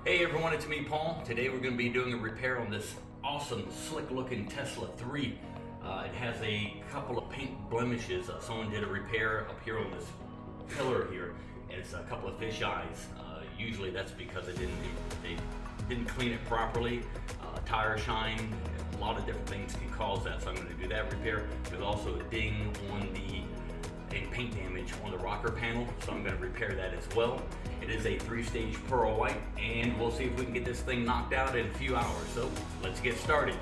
Hey everyone, it's me, Paul. Today we're going to be doing a repair on this awesome, slick-looking Tesla 3. It has a couple of paint blemishes. Someone did a repair up here on this pillar here, and it's a couple of fish eyes. Usually that's because they didn't clean it properly. Tire shine, a lot of different things can cause that, so I'm going to do that repair. There's also a ding on and paint damage on the rocker panel, so I'm going to repair that as well. It is a 3-stage pearl white, and we'll see if we can get this thing knocked out in a few hours. So let's get started.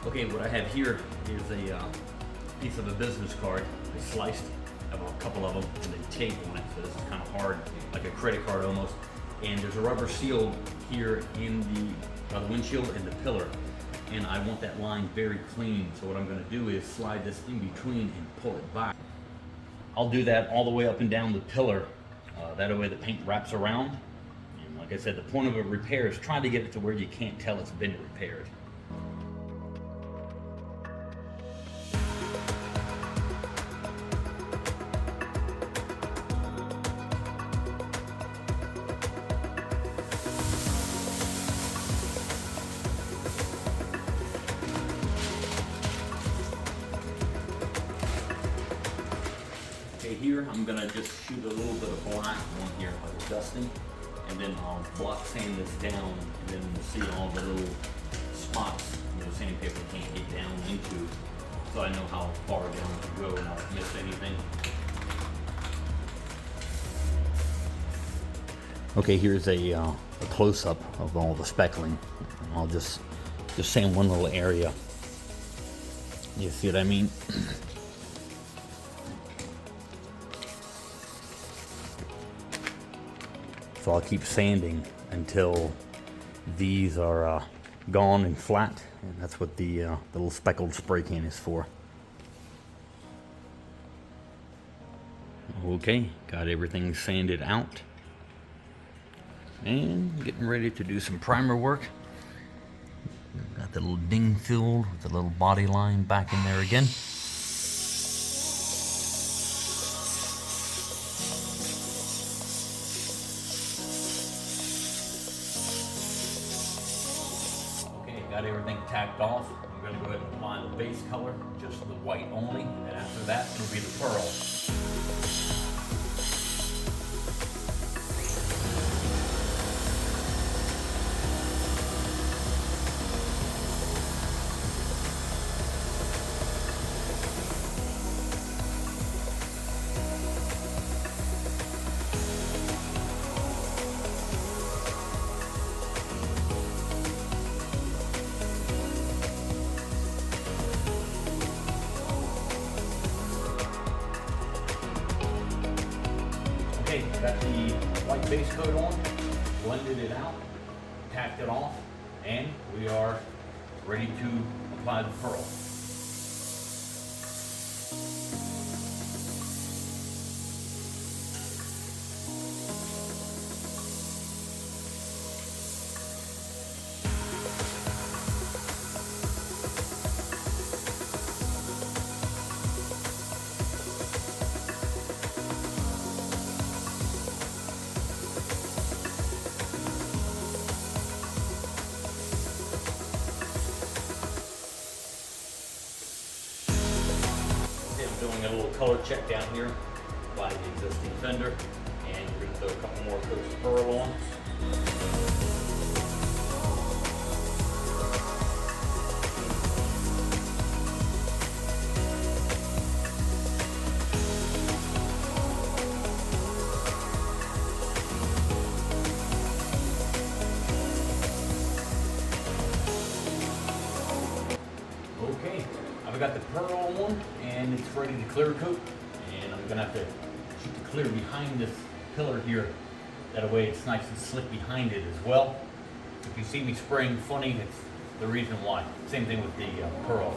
Okay, what I have here is a piece of a business card. I sliced a couple of them and then tape on it, so this is kind of hard, like a credit card almost. And there's a rubber seal here in the windshield and the pillar, and I want that line very clean. So what I'm going to do is slide this in between and pull it back. I'll do that all the way up and down the pillar. That way the paint wraps around. And like I said, the point of a repair is trying to get it to where you can't tell it's been repaired. Here I'm gonna just shoot a little bit of black on here by dusting, and then I'll block sand this down, and then we'll see all the little spots sandpaper can't get down into, so I know how far down to go and not miss anything. Okay, here's a close-up of all the speckling. I'll just sand one little area. You see what I mean? So I'll keep sanding until these are gone and flat, and that's what the little speckled spray can is for. Okay, got everything sanded out and getting ready to do some primer work. Got the little ding filled with the little body line back in there again. Got everything tacked off. I'm going to go ahead and apply the base color, just the white only, and then after that it'll be the pearl. Okay, got the white base coat on, blended it out, tacked it off, and we are ready to apply the pearl. Doing a little color check down here by the existing fender, and we're going to throw a couple more coats of pearl on. Okay, I've got the pearl on and it's ready to clear coat, and I'm gonna have to shoot the clear behind this pillar here. That way it's nice and slick behind it as well. If you see me spraying funny, it's the reason why. Same thing with the pearl.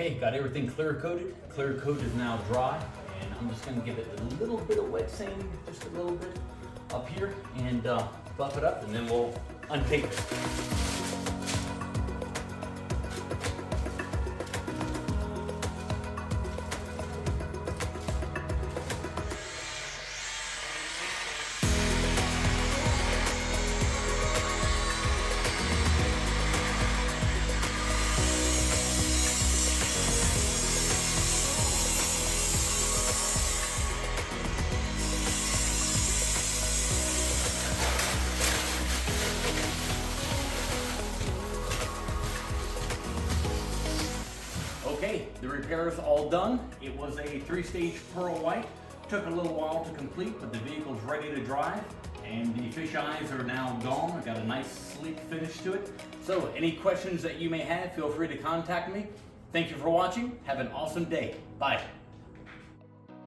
Okay, got everything clear coated. Clear coat is now dry, and I'm just gonna give it a little bit of wet sand, just a little bit up here, and buff it up, and then we'll untape it. Okay, the repair is all done. It was a 3-stage pearl white. Took a little while to complete, but the vehicle's ready to drive, and the fish eyes are now gone. I've got a nice sleek finish to it. So any questions that you may have, feel free to contact me. Thank you for watching. Have an awesome day. Bye.